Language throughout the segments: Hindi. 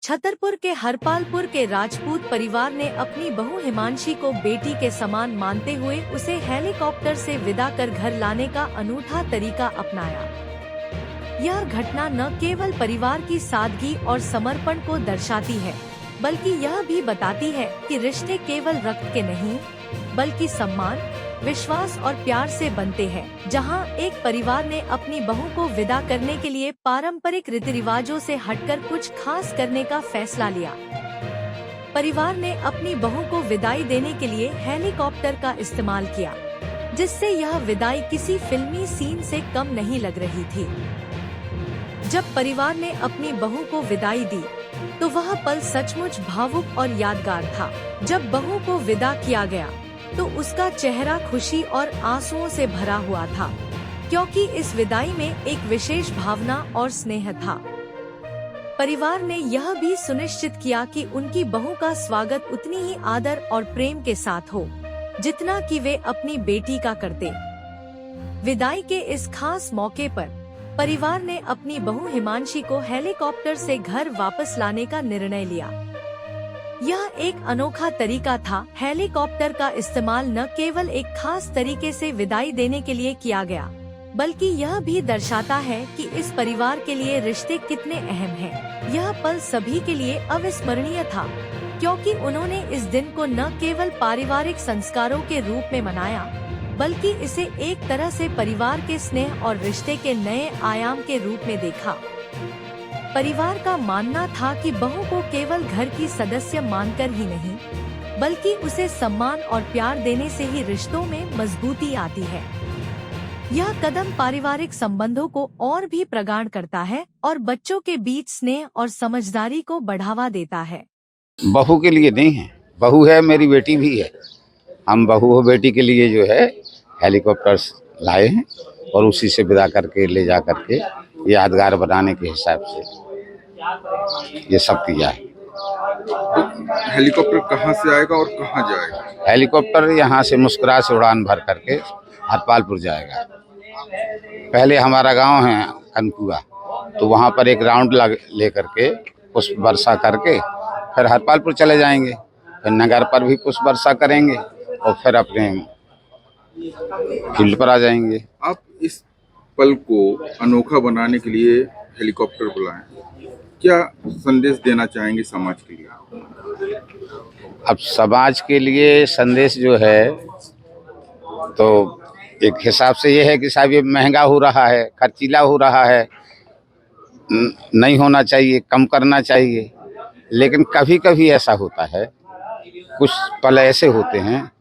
छतरपुर के हरपालपुर के राजपूत परिवार ने अपनी बहू हिमांशी को बेटी के समान मानते हुए उसे हेलीकॉप्टर से विदा कर घर लाने का अनूठा तरीका अपनाया। यह घटना न केवल परिवार की सादगी और समर्पण को दर्शाती है, बल्कि यह भी बताती है कि रिश्ते केवल रक्त के नहीं, बल्कि सम्मान, विश्वास और प्यार से बनते हैं। जहां एक परिवार ने अपनी बहू को विदा करने के लिए पारंपरिक रीति रिवाजों से हटकर कुछ खास करने का फैसला लिया। परिवार ने अपनी बहू को विदाई देने के लिए हेलीकॉप्टर का इस्तेमाल किया, जिससे यह विदाई किसी फिल्मी सीन से कम नहीं लग रही थी। जब परिवार ने अपनी बहू को विदाई दी, तो वह पल सचमुच भावुक और यादगार था। जब बहू को विदा किया गया, तो उसका चेहरा खुशी और आंसुओं से भरा हुआ था, क्योंकि इस विदाई में एक विशेष भावना और स्नेह था। परिवार ने यह भी सुनिश्चित किया कि उनकी बहू का स्वागत उतनी ही आदर और प्रेम के साथ हो, जितना कि वे अपनी बेटी का करते। विदाई के इस खास मौके पर परिवार ने अपनी बहू हिमांशी को हेलीकॉप्टर से घर वापस लाने का निर्णय लिया। यह एक अनोखा तरीका था। हेलीकॉप्टर का इस्तेमाल न केवल एक खास तरीके से विदाई देने के लिए किया गया, बल्कि यह भी दर्शाता है कि इस परिवार के लिए रिश्ते कितने अहम हैं। यह पल सभी के लिए अविस्मरणीय था, क्योंकि उन्होंने इस दिन को न केवल पारिवारिक संस्कारों के रूप में मनाया, बल्कि इसे एक तरह से परिवार के स्नेह और रिश्ते के नए आयाम के रूप में देखा। परिवार का मानना था कि बहू को केवल घर की सदस्य मानकर ही नहीं, बल्कि उसे सम्मान और प्यार देने से ही रिश्तों में मजबूती आती है। यह कदम पारिवारिक संबंधों को और भी प्रगाढ़ करता है और बच्चों के बीच स्नेह और समझदारी को बढ़ावा देता है। बहू के लिए नहीं है, बहू है, मेरी बेटी भी है। हम बहू और बेटी के लिए जो है हेलीकॉप्टर लाए हैं और उसी से विदा करके ले जा करके यादगार बनाने के हिसाब से ये सब किया है। तो हेलीकॉप्टर कहाँ से आएगा और कहाँ जाएगा? हेलीकॉप्टर यहाँ से मुस्कुरा से उड़ान भर करके हरपालपुर जाएगा। पहले हमारा गांव है कनकुआ, तो वहाँ पर एक राउंड ले करके पुष्प वर्षा करके फिर हरपालपुर चले जाएंगे, फिर नगर पर भी पुष्प वर्षा करेंगे और फिर अपने फील्ड पर आ जाएंगे। आप इस पल को अनोखा बनाने के लिए हेलीकॉप्टर बुलाएं, क्या संदेश देना चाहेंगे समाज के लिए? अब समाज के लिए संदेश जो है, तो एक हिसाब से ये है कि साहब ये महंगा हो रहा है, खर्चीला हो रहा है, नहीं होना चाहिए, कम करना चाहिए। लेकिन कभी कभी ऐसा होता है, कुछ पल ऐसे होते हैं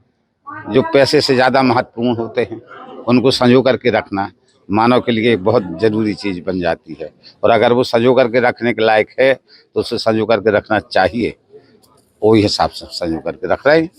जो पैसे से ज़्यादा महत्वपूर्ण होते हैं। उनको संजो करके रखना मानव के लिए बहुत ज़रूरी चीज़ बन जाती है, और अगर वो संजो करके रखने के लायक है तो उसे संजो करके रखना चाहिए। वही हिसाब से संजो करके रख रहे हैं।